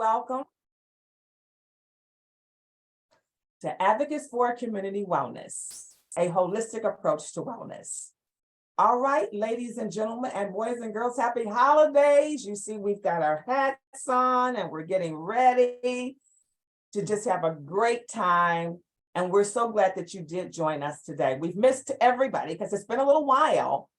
welcome to Advocates for Community Wellness, a holistic approach to wellness. All right, ladies and gentlemen, and boys and girls, happy holidays. You see, we've got our hats on and we're getting ready to just have a great time. And we're so glad that you did join us today. We've missed everybody because it's been a little while.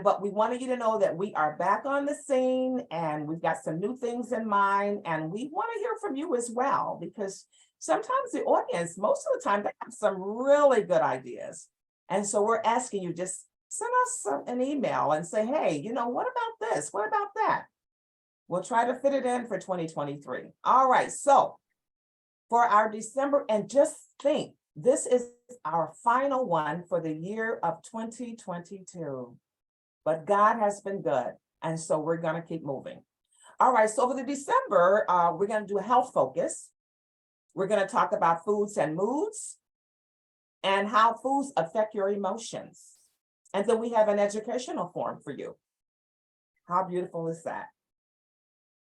But we wanted you to know that we are back on the scene and we've got some new things in mind. And we want to hear from you as well, because sometimes the audience, most of the time, they have some really good ideas. And so we're asking you, just send us an email and say, hey, what about this? What about that? We'll try to fit it in for 2023. All right, so for our December, and just think, this is our final one for the year of 2022. But God has been good, and so we're going to keep moving. All right, so for the December, we're going to do a health focus. We're going to talk about foods and moods and how foods affect your emotions. And then we have an educational form for you. How beautiful is that?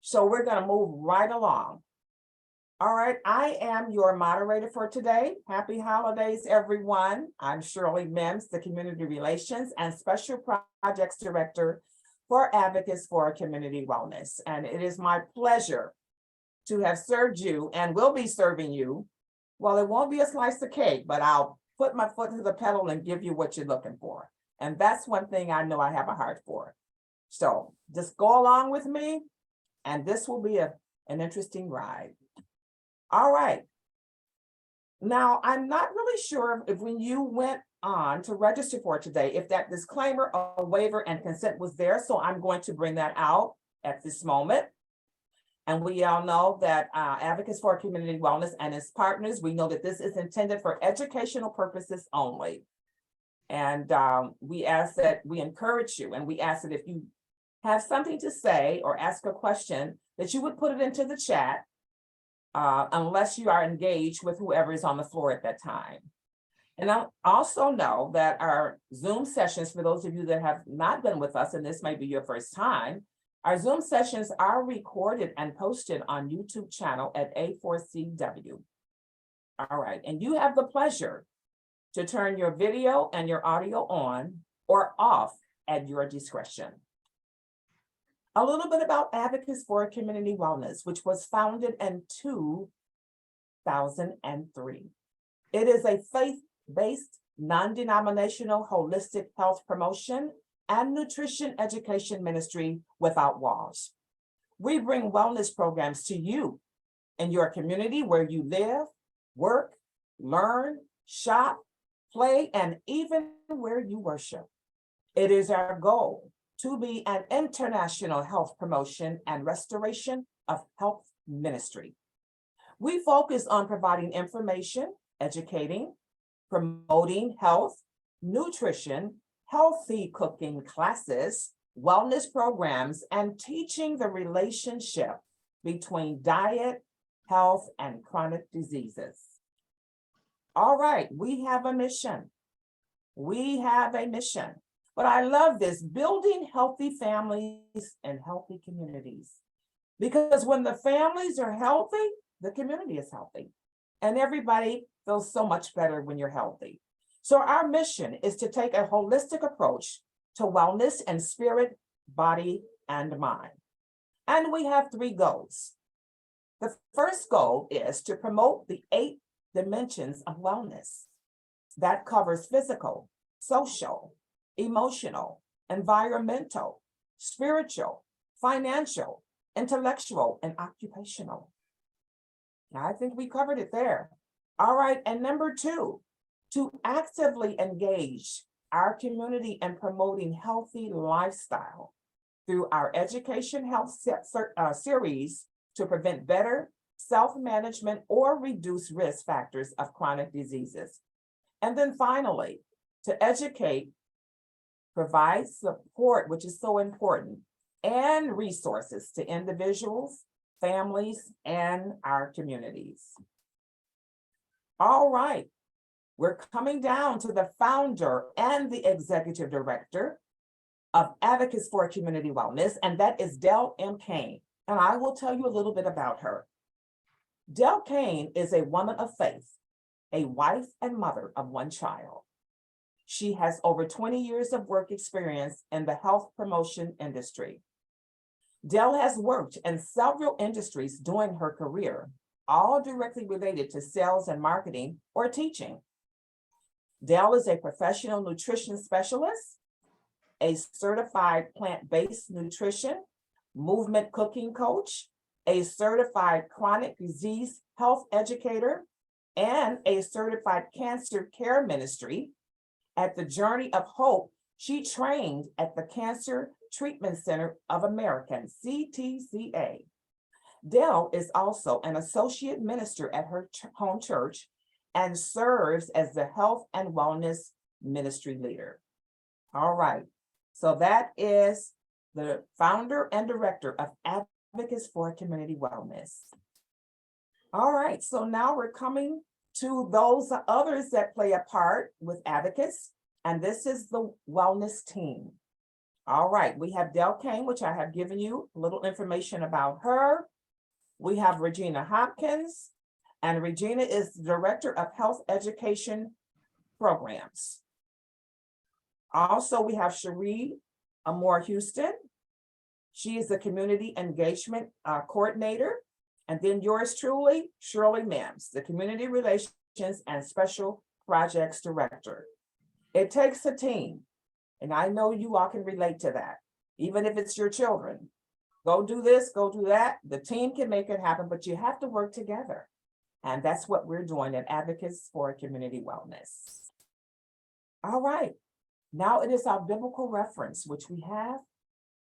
So we're going to move right along. All right, I am your moderator for today. Happy holidays, everyone. I'm Shirley Mims, the Community Relations and Special Projects Director for Advocates for Community Wellness. And it is my pleasure to have served you and will be serving you. Well, it won't be a slice of cake, but I'll put my foot to the pedal and give you what you're looking for. And that's one thing I know I have a heart for. So just go along with me, and this will be an interesting ride. All right. Now, I'm not really sure if when you went on to register for today, if that disclaimer, a waiver, and consent was there. So I'm going to bring that out at this moment. And we all know that Advocates for Community Wellness and its partners, we know that this is intended for educational purposes only. And we encourage you, and we ask that if you have something to say or ask a question, that you would put it into the chat. Unless you are engaged with whoever is on the floor at that time. And I also know that our Zoom sessions, for those of you that have not been with us, and this may be your first time, our Zoom sessions are recorded and posted on YouTube channel at A4CW. All right, and you have the pleasure to turn your video and your audio on or off at your discretion. A little bit about Advocates for Community Wellness, which was founded in 2003. It is a faith-based, non-denominational, holistic health promotion and nutrition education ministry without walls. We bring wellness programs to you in your community where you live, work, learn, shop, play, and even where you worship. It is our goal to be an international health promotion and restoration of health ministry. We focus on providing information, educating, promoting health, nutrition, healthy cooking classes, wellness programs, and teaching the relationship between diet, health, and chronic diseases. All right, we have a mission. We have a mission. But I love this, building healthy families and healthy communities. Because when the families are healthy, the community is healthy. And everybody feels so much better when you're healthy. So our mission is to take a holistic approach to wellness in spirit, body, and mind. And we have 3 goals. The first goal is to promote the 8 dimensions of wellness. That covers physical, social, emotional, environmental, spiritual, financial, intellectual, and occupational. Now, I think we covered it there. All right, and number 2, to actively engage our community in promoting healthy lifestyle through our Education Health series to prevent better self-management or reduce risk factors of chronic diseases. And then finally, to educate, provide support, which is so important, and resources to individuals, families, and our communities. All right, we're coming down to the founder and the executive director of Advocates for Community Wellness, and that is Del M. Kane. And I will tell you a little bit about her. Del Kane is a woman of faith, a wife and mother of one child. She has over 20 years of work experience in the health promotion industry. Del has worked in several industries during her career, all directly related to sales and marketing or teaching. Del is a professional nutrition specialist, a certified plant-based nutrition, movement cooking coach, a certified chronic disease health educator, and a certified cancer care ministry. At the Journey of Hope, she trained at the Cancer Treatment Center of America, CTCA. Del is also an associate minister at her home church and serves as the health and wellness ministry leader. All right, so that is the founder and director of Advocates for Community Wellness. All right, so now we're coming to those others that play a part with Advocates, and this is the wellness team. All right, we have Del Kane, which I have given you a little information about her. We have Regina Hopkins, and Regina is the Director of Health Education Programs. Also, we have Cherie Amore Houston. She is the Community Engagement Coordinator. And then yours truly, Shirley Mims, the Community Relations and Special Projects Director. It takes a team, and I know you all can relate to that, even if it's your children. Go do this, go do that. The team can make it happen, but you have to work together. And that's what we're doing at Advocates for Community Wellness. All right, now it is our biblical reference, which we have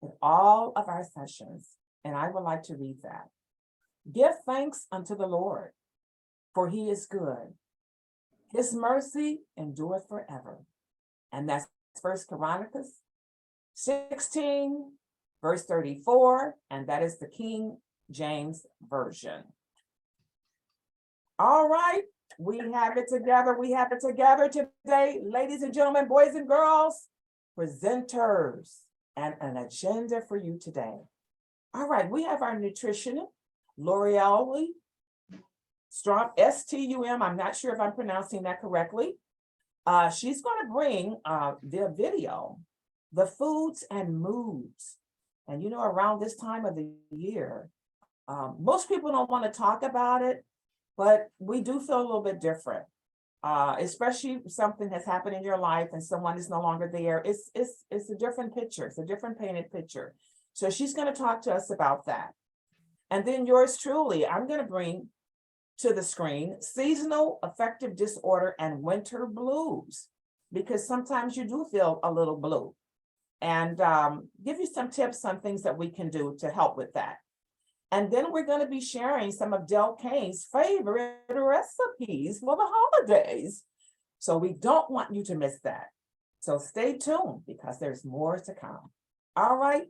in all of our sessions, and I would like to read that. Give thanks unto the Lord, for he is good. His mercy endureth forever. And that's 1 Chronicles 16, verse 34, and that is the King James Version. All right, we have it together. We have it together today, ladies and gentlemen, boys and girls, presenters, and an agenda for you today. All right, we have our nutritionist, L'Oreal Strum, S-T-U-M. I'm not sure if I'm pronouncing that correctly. She's going to bring the video, the foods and moods. And you know, around this time of the year, most people don't want to talk about it, but we do feel a little bit different, especially if something has happened in your life and someone is no longer there. It's a different picture. It's a different painted picture. So she's going to talk to us about that. And then yours truly, I'm going to bring to the screen seasonal affective disorder and winter blues, because sometimes you do feel a little blue, and give you some tips on things that we can do to help with that. And then we're going to be sharing some of Del Kane's favorite recipes for the holidays. So we don't want you to miss that. So stay tuned, because there's more to come. All right,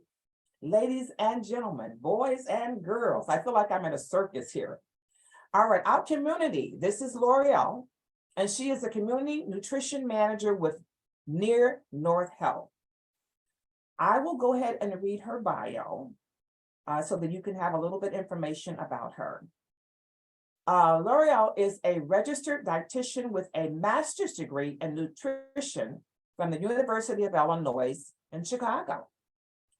ladies and gentlemen, boys and girls, I feel like I'm in a circus here. All right, our community, this is L'Oreal, and she is a community nutrition manager with Near North Health. I will go ahead and read her bio so that you can have a little bit information about her. L'Oreal is a registered dietitian with a master's degree in nutrition from the University of Illinois in Chicago.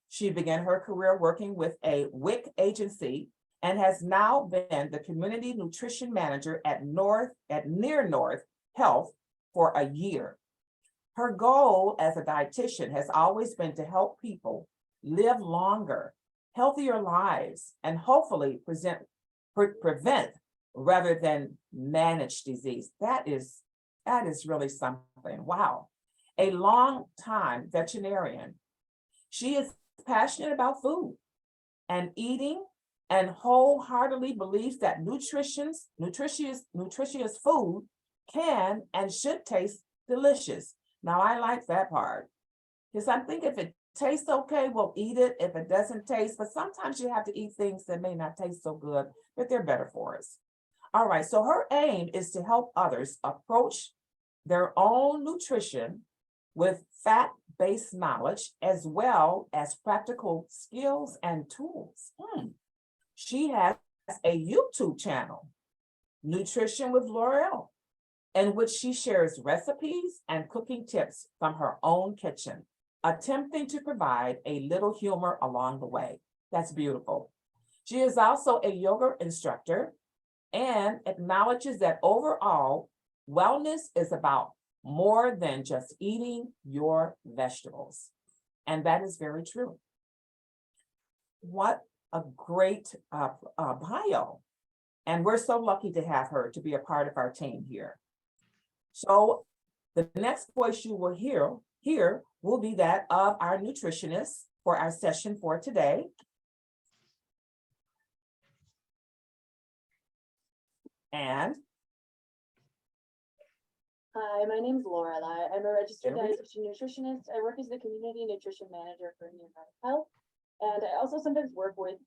She began her career working with a WIC agency and has now been the community nutrition manager at Near North Health for a year. Her goal as a dietitian has always been to help people live longer, healthier lives, and hopefully prevent rather than manage disease. That is really something. Wow. A long-time veterinarian. She is passionate about food and eating, and wholeheartedly believes that nutritious food can and should taste delicious. Now, I like that part, because I think if it tastes okay, we'll eat it. If it doesn't taste, but sometimes you have to eat things that may not taste so good, but they're better for us. All right, so her aim is to help others approach their own nutrition with fact-based knowledge, as well as practical skills and tools. She has a YouTube channel Nutrition with L'Oreal, in which she shares recipes and cooking tips from her own kitchen, attempting to provide a little humor along the way. That's beautiful. She is also a yoga instructor and acknowledges that overall, wellness is about more than just eating your vegetables. And that is very true. What a great bio. And we're so lucky to have her to be a part of our team here. So the next voice you will hear will be that of our nutritionist for our session for today. And hi, my name is Lorelai. I'm a registered dietitian nutritionist. I work as the community nutrition manager for Nearby Health, and I also sometimes work with.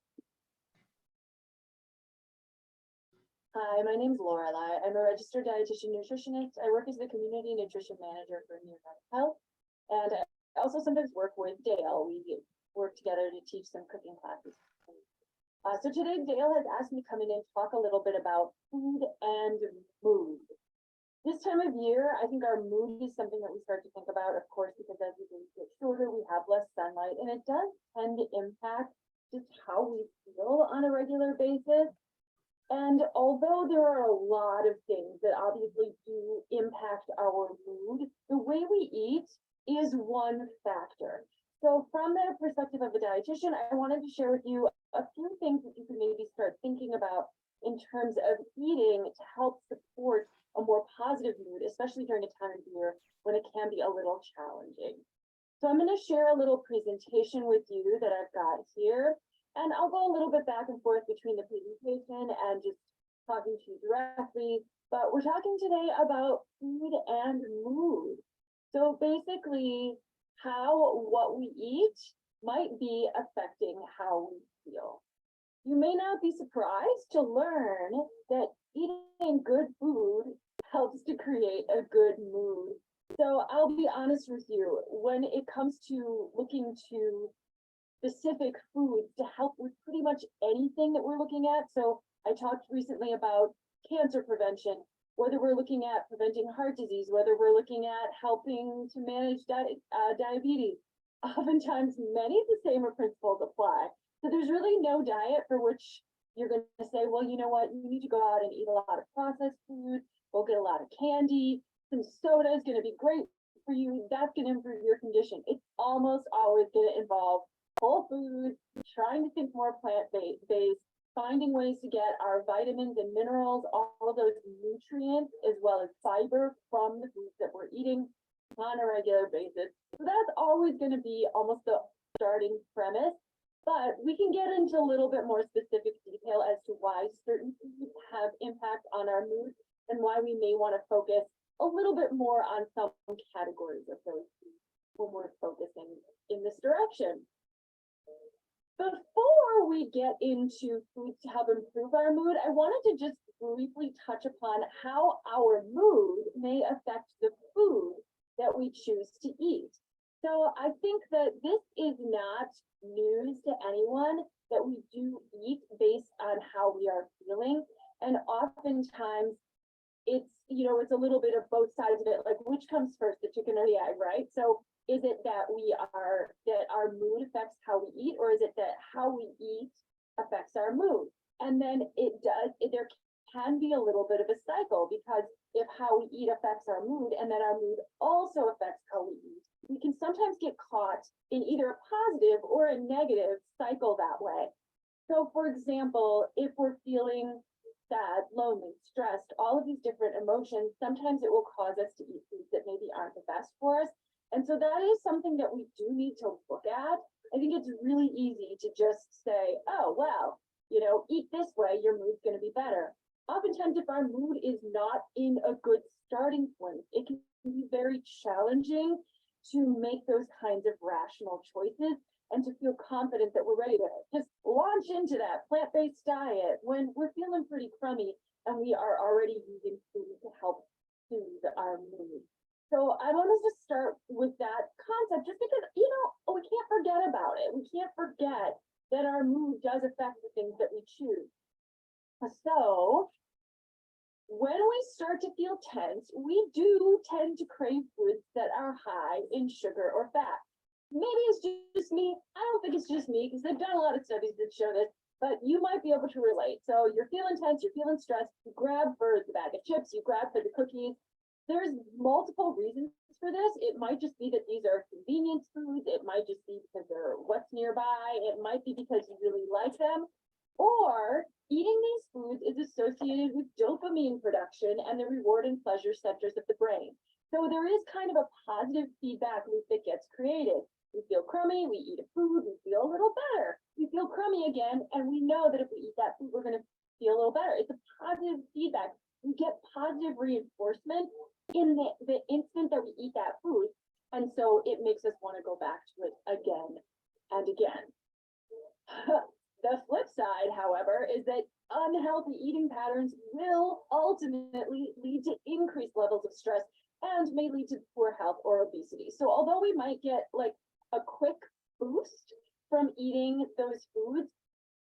Hi, my name is Lorelai. I'm a registered dietitian nutritionist. I work as the community nutrition manager for Nearby Health, and I also sometimes work with Dale. We work together to teach some cooking classes. So today, Dale has asked me to come in and talk a little bit about food and mood. This time of year, I think our mood is something that we start to think about, of course, because as we get shorter, we have less sunlight, and it does tend to impact just how we feel on a regular basis. And although there are a lot of things that obviously do impact our mood, the way we eat is one factor. So from the perspective of a dietitian, I wanted to share with you a few things that you can maybe start thinking about in terms of eating to help support a more positive mood, especially during a time of year when it can be a little challenging. So I'm going to share a little presentation with you that I've got here, and I'll go a little bit back and forth between the presentation and just talking to you directly, but we're talking today about food and mood. So basically, how what we eat might be affecting how we feel. You may not be surprised to learn that eating good food helps to create a good mood. So I'll be honest with you, when it comes to looking to specific foods to help with pretty much anything that we're looking at. So I talked recently about cancer prevention, whether we're looking at preventing heart disease, whether we're looking at helping to manage diabetes. Oftentimes, many of the same principles apply. So there's really no diet for which you're going to say, well, you know what, you need to go out and eat a lot of processed food, go get a lot of candy, some soda is going to be great for you, that's going to improve your condition. It's almost always going to involve whole food, trying to think more plant-based, finding ways to get our vitamins and minerals, all of those nutrients, as well as fiber from the foods that we're eating on a regular basis. So that's always going to be almost the starting premise. But we can get into a little bit more specific detail as to why certain foods have impact on our mood and why we may want to focus a little bit more on some categories of those foods when we're focusing in this direction. Before we get into foods to help improve our mood, I wanted to just briefly touch upon how our mood may affect the food that we choose to eat. So I think that this is not news to anyone that we do eat based on how we are feeling. And oftentimes it's, it's a little bit of both sides of it, like which comes first, the chicken or the egg, right? So is it that that our mood affects how we eat, or is it that how we eat affects our mood? And then there can be a little bit of a cycle, because if how we eat affects our mood and then our mood also affects how we eat, we can sometimes get caught in either a positive or a negative cycle that way. So for example, if we're feeling sad, lonely, stressed, all of these different emotions, sometimes it will cause us to eat foods that maybe aren't the best for us. And so that is something that we do need to look at. I think it's really easy to just say, oh, well, eat this way, your mood's going to be better. Oftentimes, if our mood is not in a good starting point, it can be very challenging to make those kinds of rational choices and to feel confident that we're ready to just launch into that plant-based diet when we're feeling pretty crummy and we are already using food to help soothe our mood. So I want us to start with that concept, just because, we can't forget about it. We can't forget that our mood does affect the things that we choose. So when we start to feel tense, we do tend to crave foods that are high in sugar or fat. Maybe it's just me. I don't think it's just me because they've done a lot of studies that show this, but you might be able to relate. So you're feeling tense, you're feeling stressed, you grab for the bag of chips, you grab for the cookies. There's multiple reasons for this. It might just be that these are convenience foods. It might just be because they're what's nearby. It might be because you really like them. Or eating these foods is associated with dopamine production and the reward and pleasure centers of the brain. So there is kind of a positive feedback loop that gets created. We feel crummy, we eat a food, we feel a little better. We feel crummy again, and we know that if we eat that food, we're going to feel a little better. It's a positive feedback. We get positive reinforcement in the instant that we eat that food. And so it makes us want to go back to it again and again. The flip side, however, is that unhealthy eating patterns will ultimately lead to increased levels of stress and may lead to poor health or obesity. So although we might get like a quick boost from eating those foods,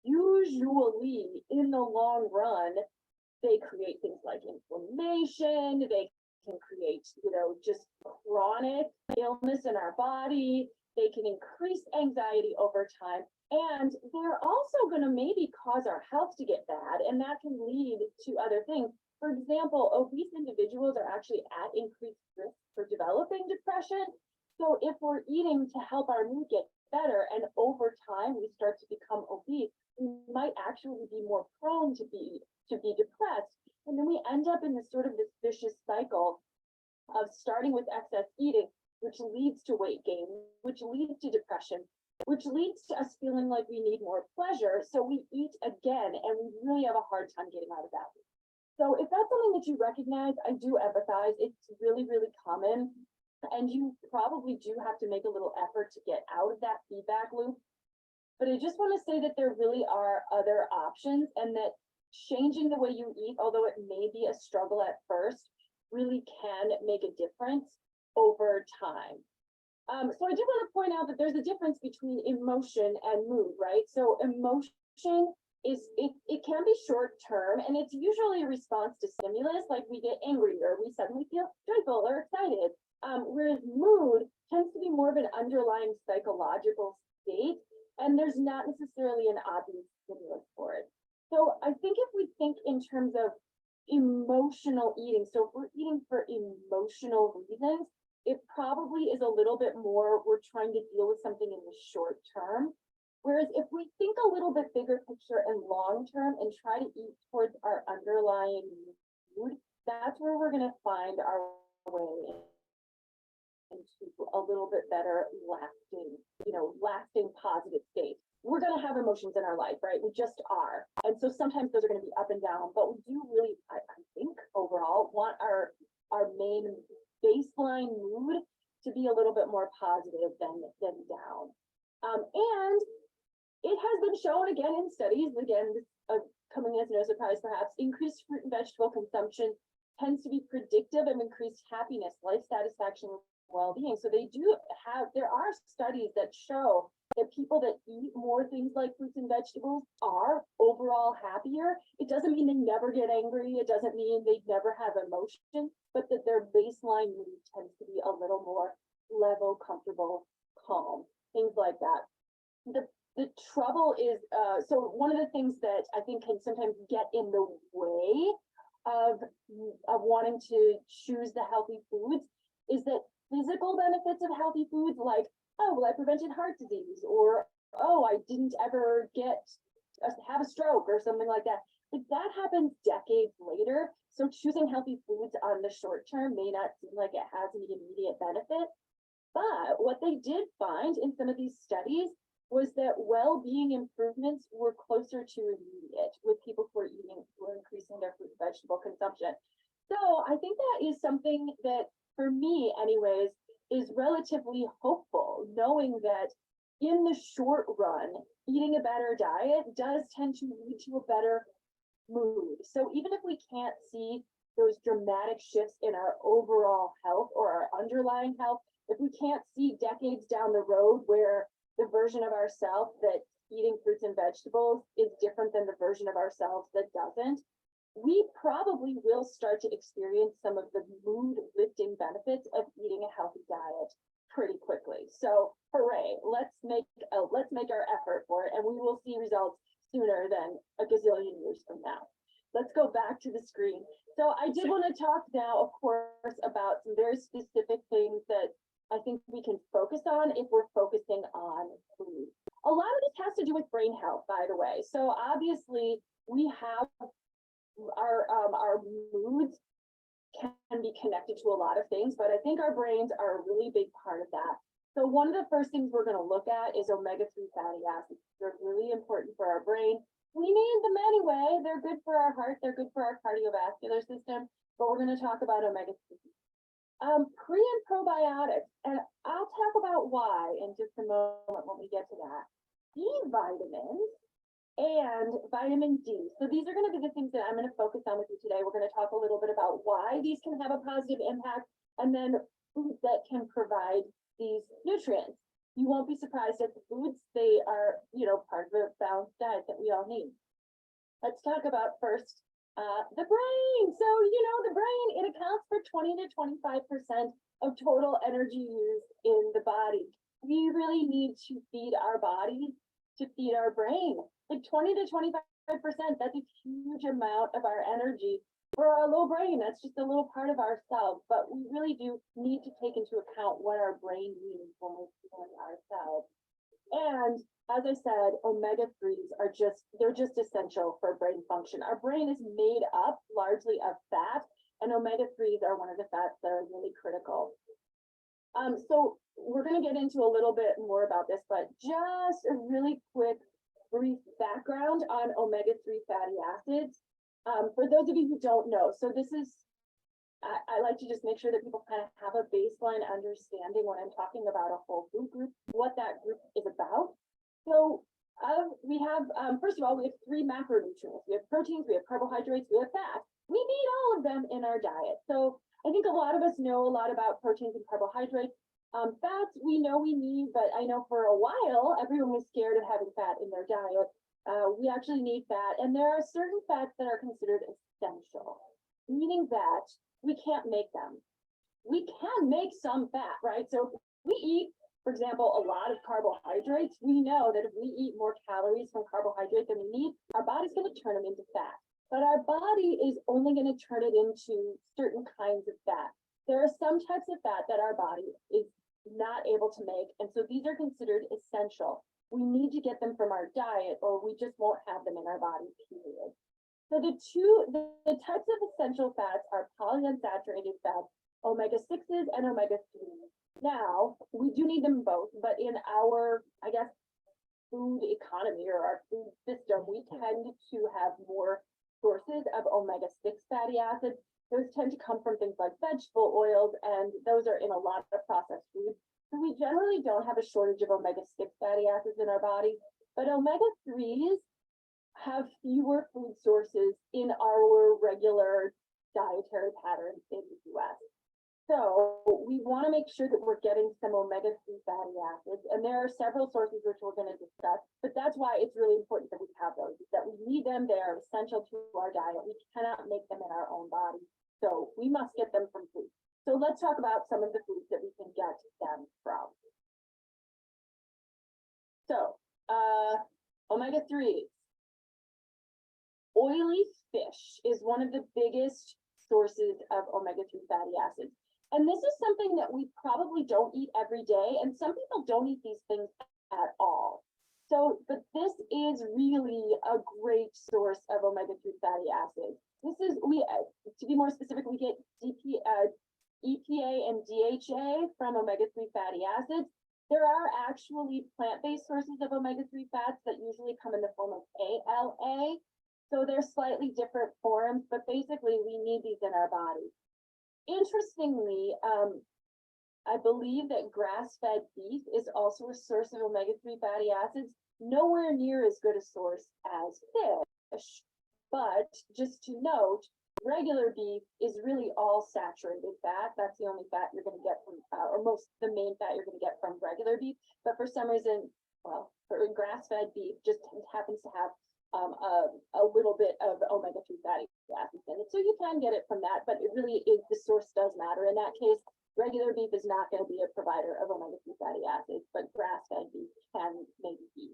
usually in the long run, they create things like inflammation, they can create, just chronic illness in our body, they can increase anxiety over time, and they're also going to maybe cause our health to get bad, and that can lead to other things. For example, obese individuals are actually at increased risk for developing depression. So if we're eating to help our mood get better and over time we start to become obese, we might actually be more prone to be depressed. And then we end up in this vicious cycle of starting with excess eating, which leads to weight gain, which leads to depression, which leads to us feeling like we need more pleasure. So we eat again, and we really have a hard time getting out of that. So if that's something that you recognize, I do empathize. It's really, really common. And you probably do have to make a little effort to get out of that feedback loop. But I just want to say that there really are other options, and that changing the way you eat, although it may be a struggle at first, really can make a difference over time. So I do want to point out that there's a difference between emotion and mood, right? So emotion it can be short term, and it's usually a response to stimulus, like we get angry or we suddenly feel joyful or excited. Whereas mood tends to be more of an underlying psychological state, and there's not necessarily an obvious stimulus for it. So I think if we think in terms of emotional eating, so if we're eating for emotional reasons, it probably is a little bit more, we're trying to deal with something in the short term. Whereas if we think a little bit bigger picture and long term and try to eat towards our underlying mood, that's where we're going to find our way into a little bit better lasting positive state. We're going to have emotions in our life, right? We just are. And so sometimes those are going to be up and down, but we do really, I think overall, want our main baseline mood to be a little bit more positive than down. And it has been shown again in studies, again, coming as no surprise perhaps, increased fruit and vegetable consumption tends to be predictive of increased happiness, life satisfaction, well-being. So there are studies that show that people that eat more things like fruits and vegetables are overall happier. It doesn't mean they never get angry. It doesn't mean they never have emotion, but that their baseline mood tends to be a little more level, comfortable, calm, things like that. The trouble is, so one of the things that I think can sometimes get in the way of wanting to choose the healthy foods is that physical benefits of healthy foods, like, oh, well, I prevented heart disease, or, oh, I didn't ever have a stroke or something like that. Like that happens decades later. So choosing healthy foods on the short term may not seem like it has any immediate benefit. But what they did find in some of these studies was that well-being improvements were closer to immediate with people who were increasing their fruit and vegetable consumption. So I think that is something that, for me anyways, is relatively hopeful, knowing that in the short run, eating a better diet does tend to lead to a better mood. So even if we can't see those dramatic shifts in our overall health or our underlying health, if we can't see decades down the road where the version of ourselves that eating fruits and vegetables is different than the version of ourselves that doesn't, we probably will start to experience some of the mood lifting benefits of eating a healthy diet pretty quickly. So hooray, let's make our effort for it, and we will see results sooner than a gazillion years from now. Let's go back to the screen. So I did want to talk now, of course, about some very specific things that I think we can focus on if we're focusing on food. A lot of this has to do with brain health, by the way. So obviously we have our moods can be connected to a lot of things, but I think our brains are a really big part of that. So one of the first things we're going to look at is omega-3 fatty acids. They're really important for our brain. We need them anyway. They're good for our heart. They're good for our cardiovascular system, but we're going to talk about omega-3. Pre and probiotics, and I'll talk about why in just a moment when we get to that. B vitamins and vitamin D. So these are going to be the things that I'm going to focus on with you today. We're going to talk a little bit about why these can have a positive impact, and then foods that can provide these nutrients. You won't be surprised at the foods. They are, part of a balanced diet that we all need. Let's talk about first the brain. So, the brain, it accounts for 20 to 25% of total energy used in the body. We really need to feed our bodies to feed our brain. Like 20 to 25%, that's a huge amount of our energy for our little brain. That's just a little part of ourselves, but we really do need to take into account what our brain needs when we're feeding ourselves. And as I said, omega-3s they're just essential for brain function. Our brain is made up largely of fat, and omega-3s are one of the fats that are really critical. So we're going to get into a little bit more about this, but just a really quick, brief background on omega-3 fatty acids. For those of you who don't know, so this is, I like to just make sure that people kind of have a baseline understanding when I'm talking about a whole food group, what that group is about. So we have, first of all, we have 3 macronutrients. We have proteins, we have carbohydrates, we have fat. We need all of them in our diet. So I think a lot of us know a lot about proteins and carbohydrates. Fats, we know we need, but I know for a while, everyone was scared of having fat in their diet. We actually need fat, and there are certain fats that are considered essential, meaning that we can't make them. We can make some fat, right? So if we eat, for example, a lot of carbohydrates, we know that if we eat more calories from carbohydrates than we need, our body's going to turn them into fat. But our body is only going to turn it into certain kinds of fat. There are some types of fat that our body is not able to make, and so these are considered essential. We need to get them from our diet, or we just won't have them in our body, period. So the types of essential fats are polyunsaturated fats, omega-6s and omega-3s. Now, we do need them both, but in our, food economy or our food system, we tend to have more sources of omega-6 fatty acids. Those tend to come from things like vegetable oils, and those are in a lot of processed foods. So we generally don't have a shortage of omega-6 fatty acids in our body, but omega-3s have fewer food sources in our regular dietary patterns in the US. So we want to make sure that we're getting some omega-3 fatty acids, and there are several sources which we're going to discuss, but that's why it's really important that we have those, that we need them. They are essential to our diet. We cannot make them in our own body, so we must get them from food. So let's talk about some of the foods that we can get them from. So omega-3s. Oily fish is one of the biggest sources of omega-3 fatty acids. And this is something that we probably don't eat every day, and some people don't eat these things at all. So, but this is really a great source of omega-3 fatty acids. This is, to be more specific, we get EPA and DHA from omega-3 fatty acids. There are actually plant-based sources of omega-3 fats that usually come in the form of ALA. So they're slightly different forms, but basically we need these in our body. Interestingly, I believe that grass-fed beef is also a source of omega-3 fatty acids, nowhere near as good a source as fish. But just to note, regular beef is really all saturated fat. That's the only fat you're going to get from, or the main fat you're going to get from regular beef. But for some reason, well, for grass-fed beef just happens to have a little bit of omega-3 fatty acids. So you can get it from that, but it really is, the source does matter. In that case, regular beef is not going to be a provider of omega-3 fatty acids, but grass-fed beef can maybe be.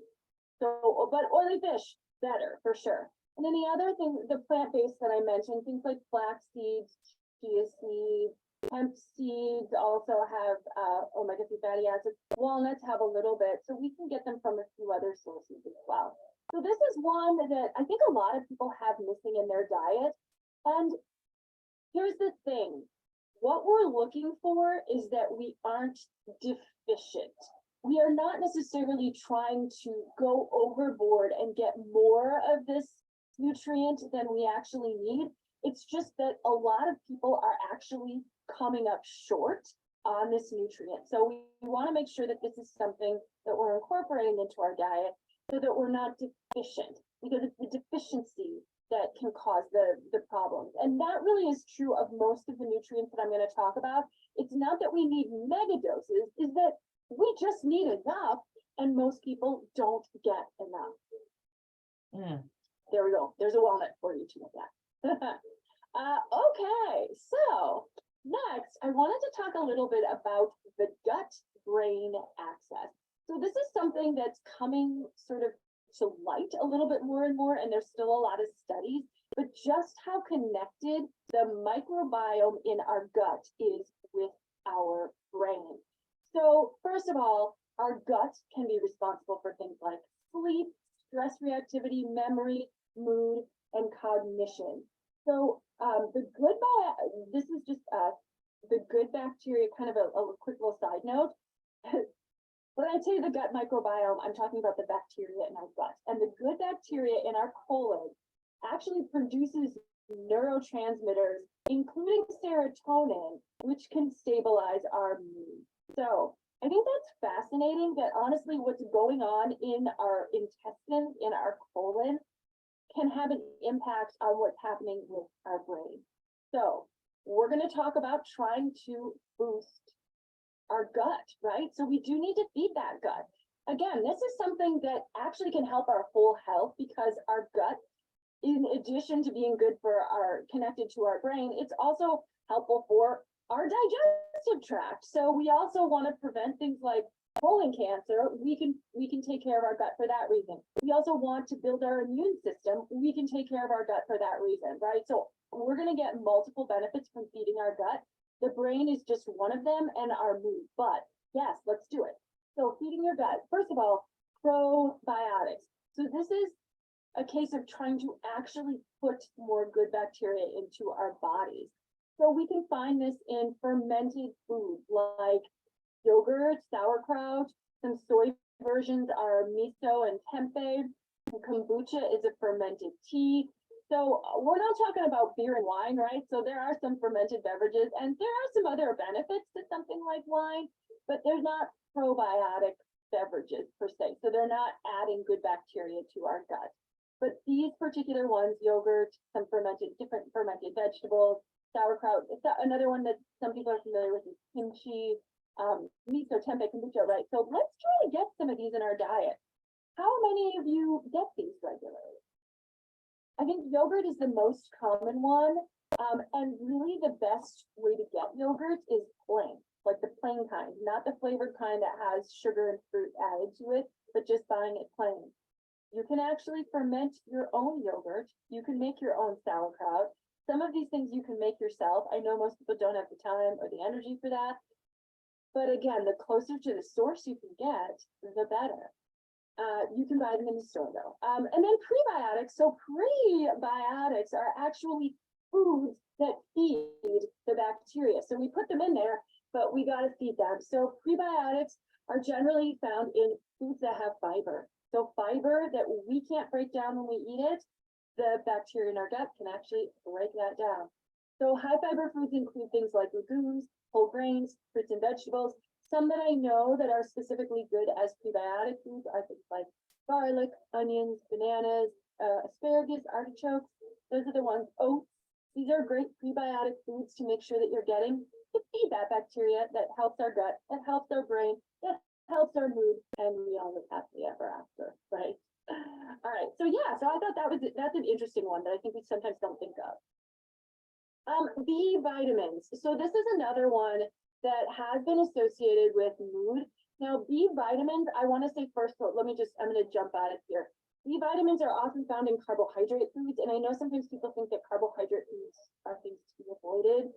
So, but oily fish, better for sure. And then the other thing, the plant-based that I mentioned, things like flax seeds, chia seeds, hemp seeds also have omega-3 fatty acids. Walnuts have a little bit, so we can get them from a few other sources as well. So this is one that I think a lot of people have missing in their diet. And here's the thing. What we're looking for is that we aren't deficient. We are not necessarily trying to go overboard and get more of this nutrient than we actually need. It's just that a lot of people are actually coming up short on this nutrient. So we want to make sure that this is something that we're incorporating into our diet so that we're not deficient, because it's the deficiency that can cause the problems. And that really is true of most of the nutrients that I'm going to talk about. It's not that we need mega doses, is that we just need enough, and most people don't get enough. There we go. There's a walnut for you to look at. Okay, so next, I wanted to talk a little bit about the gut-brain axis. So this is something that's coming sort of to light a little bit more and more, and there's still a lot of studies, but just how connected the microbiome in our gut is with our brain. So first of all, our gut can be responsible for things like sleep, stress reactivity, memory, mood, and cognition. So this is just the good bacteria, kind of a quick little side note. When I say the gut microbiome, I'm talking about the bacteria in our gut. And the good bacteria in our colon actually produces neurotransmitters, including serotonin, which can stabilize our mood. So I think that's fascinating, that honestly what's going on in our intestines, in our colon, can have an impact on what's happening with our brain. So we're going to talk about trying to boost our gut, right? So we do need to feed that gut. Again, this is something that actually can help our whole health, because our gut, in addition to being good for our connected to our brain, it's also helpful for our digestive tract. So we also want to prevent things like colon cancer. We can take care of our gut for that reason. We also want to build our immune system. We can take care of our gut for that reason, right? So we're going to get multiple benefits from feeding our gut. The brain is just one of them, and our mood. But yes, let's do it. So feeding your gut, first of all, probiotics. So this is a case of trying to actually put more good bacteria into our bodies. So we can find this in fermented foods like yogurt, sauerkraut. Some soy versions are miso and tempeh. Kombucha is a fermented tea. So we're not talking about beer and wine, right? So there are some fermented beverages, and there are some other benefits to something like wine, but they're not probiotic beverages per se. So they're not adding good bacteria to our gut. But these particular ones, yogurt, some different fermented vegetables, sauerkraut, it's another one that some people are familiar with is kimchi, miso, tempeh, kombucha, right? So let's try to get some of these in our diet. How many of you get these regularly? I think yogurt is the most common one, and really the best way to get yogurt is plain, like the plain kind, not the flavored kind that has sugar and fruit added to it, but just buying it plain. You can actually ferment your own yogurt. You can make your own sauerkraut. Some of these things you can make yourself. I know most people don't have the time or the energy for that. But again, the closer to the source you can get, the better. You can buy them in the store though. And then prebiotics. So prebiotics are actually foods that feed the bacteria. So we put them in there, but we got to feed them. So prebiotics are generally found in foods that have fiber. So fiber that we can't break down when we eat it, the bacteria in our gut can actually break that down. So high fiber foods include things like legumes, whole grains, fruits and vegetables. Some that I know that are specifically good as prebiotic foods are things like garlic, onions, bananas, asparagus, artichokes. Those are the ones. Oats. These are great prebiotic foods to make sure that you're getting to feed that bacteria that helps our gut, that helps our brain, that helps our mood, and we all live happily ever after, right? All right. So yeah, so I thought that's an interesting one that I think we sometimes don't think of. B vitamins. So this is another one that has been associated with mood. Now, B vitamins, I want to say first, so I'm going to jump at it here. B vitamins are often found in carbohydrate foods, and I know sometimes people think that carbohydrate foods are things to be avoided.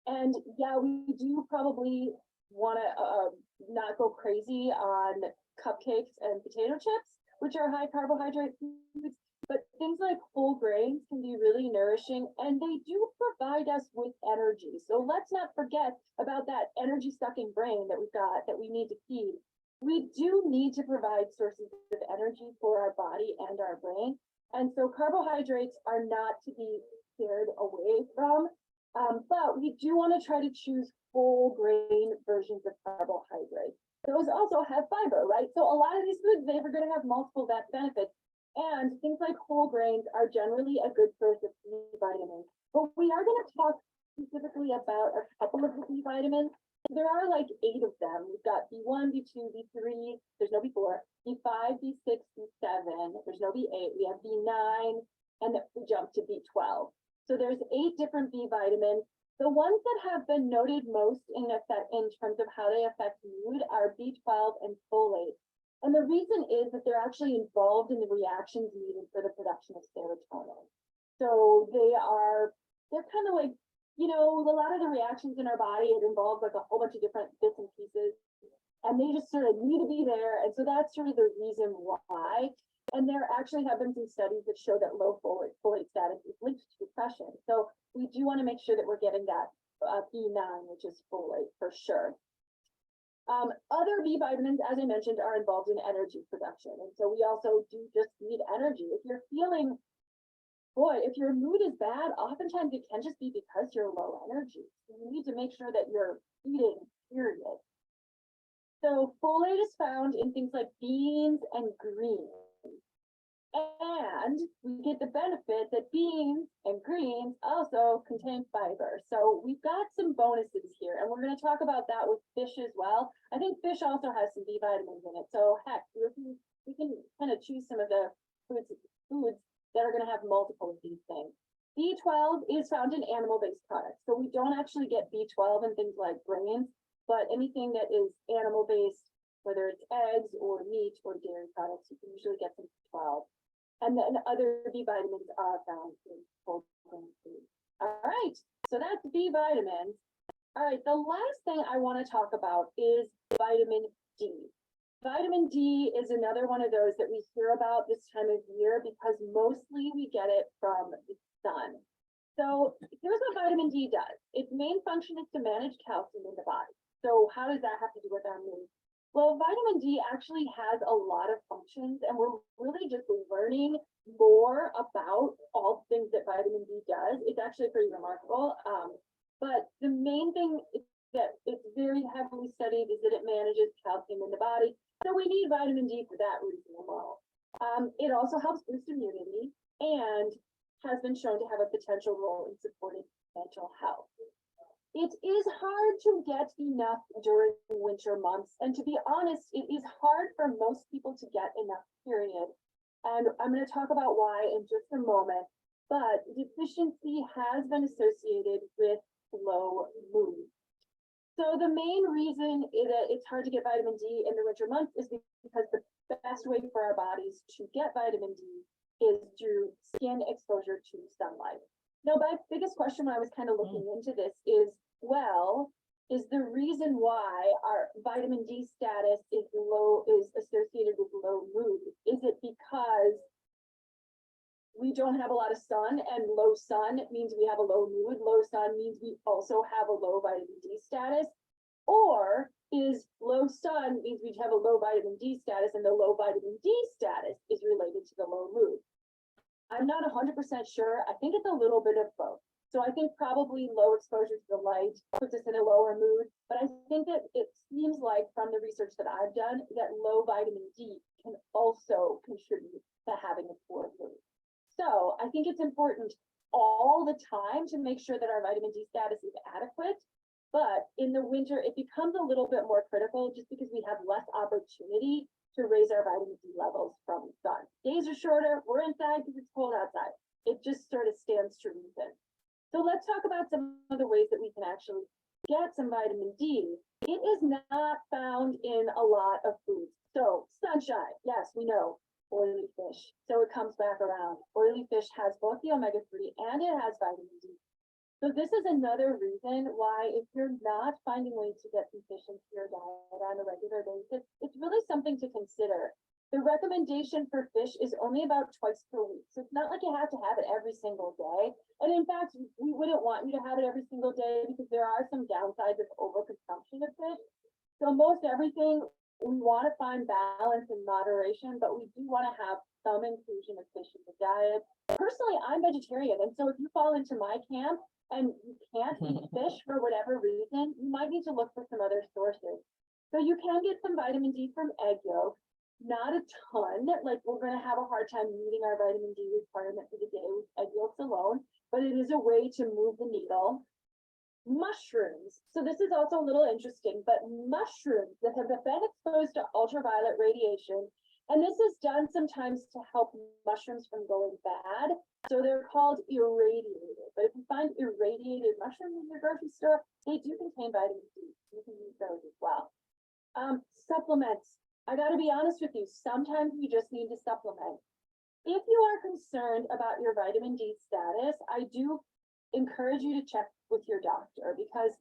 And yeah, we do probably want to not go crazy on cupcakes and potato chips, which are high carbohydrate foods. But things like whole grains can be really nourishing, and they do provide us with energy. So let's not forget about that energy sucking brain that we've got that we need to feed. We do need to provide sources of energy for our body and our brain. And so carbohydrates are not to be scared away from, but we do want to try to choose whole grain versions of carbohydrates. Those also have fiber, right? So a lot of these foods, they're going to have multiple benefits. And things like whole grains are generally a good source of B vitamins. But we are going to talk specifically about a couple of the B vitamins. There are like 8 of them. We've got B1, B2, B3, there's no B4, B5, B6, B7, there's no B8, we have B9, and then we jump to B12. So there's 8 different B vitamins. The ones that have been noted most in terms of how they affect mood are B12 and folate. And the reason is that they're actually involved in the reactions needed for the production of serotonin. So they're kind of like, you know, a lot of the reactions in our body, it involves like a whole bunch of different bits and pieces, and they just sort of need to be there. And so that's sort of the reason why. And there actually have been some studies that show that low folate status is linked to depression. So we do want to make sure that we're getting that B9, which is folate for sure. Other B vitamins, as I mentioned, are involved in energy production. And so we also do just need energy. If you're feeling, if your mood is bad, oftentimes it can just be because you're low energy. So you need to make sure that you're eating, period. So folate is found in things like beans and greens. And we get the benefit that beans and greens also contain fiber. So we've got some bonuses here, and we're going to talk about that with fish as well. I think fish also has some B vitamins in it. So heck, we can kind of choose some of the foods that are going to have multiple of these things. B12 is found in animal-based products. So we don't actually get B12 in things like grains, but anything that is animal-based, whether it's eggs or meat or dairy products, you can usually get some B12. And then other B vitamins are found in whole grain foods. All right, so that's B vitamins. All right, the last thing I want to talk about is vitamin D. Vitamin D is another one of those that we hear about this time of year because mostly we get it from the sun. So here's what vitamin D does. Its main function is to manage calcium in the body. So how does that have to do with our mood? Well, vitamin D actually has a lot of functions, and we're really just learning more about all the things that vitamin D does. It's actually pretty remarkable. But the main thing that it's very heavily studied is that it manages calcium in the body. So we need vitamin D for that reason alone. It also helps boost immunity and has been shown to have a potential role in supporting mental health. It is hard to get enough during winter months. And to be honest, it is hard for most people to get enough, period. And I'm going to talk about why in just a moment. But deficiency has been associated with low mood. So the main reason that it's hard to get vitamin D in the winter months is because the best way for our bodies to get vitamin D is through skin exposure to sunlight. Now, my biggest question when I was kind of looking into this is, well, is the reason why our vitamin D status is associated with low mood? Is it because we don't have a lot of sun, and low sun means we have a low mood? Low sun means we also have a low vitamin D status? Or is low sun means we have a low vitamin D status, and the low vitamin D status is related to the low mood? I'm not 100% sure. I think it's a little bit of both. So I think probably low exposure to the light puts us in a lower mood. But I think that it seems like from the research that I've done that low vitamin D can also contribute to having a poor mood. So I think it's important all the time to make sure that our vitamin D status is adequate. But in the winter, it becomes a little bit more critical just because we have less opportunity to raise our vitamin D levels from the sun. Days are shorter, we're inside because it's cold outside. It just sort of stands to reason. So let's talk about some of the ways that we can actually get some vitamin D. It is not found in a lot of foods. So sunshine, yes, we know, oily fish. So it comes back around. Oily fish has both the omega-3 and it has vitamin D. So this is another reason why if you're not finding ways to get some fish into your diet on a regular basis, it's really something to consider. The recommendation for fish is only about twice per week. So it's not like you have to have it every single day. And in fact, we wouldn't want you to have it every single day because there are some downsides of overconsumption of fish. So most everything, we want to find balance and moderation, but we do want to have some inclusion of fish in the diet. Personally, I'm vegetarian. And so if you fall into my camp, and you can't eat fish for whatever reason, you might need to look for some other sources. So you can get some vitamin D from egg yolk, not a ton, like we're going to have a hard time meeting our vitamin D requirement for the day with egg yolks alone, but it is a way to move the needle. Mushrooms. So this is also a little interesting, but mushrooms that have been exposed to ultraviolet radiation, and this is done sometimes to help mushrooms from going bad. So they're called irradiated. But if you find irradiated mushrooms in your grocery store, they do contain vitamin D. You can use those as well. Supplements. I got to be honest with you. Sometimes you just need to supplement. If you are concerned about your vitamin D status, I do encourage you to check with your doctor because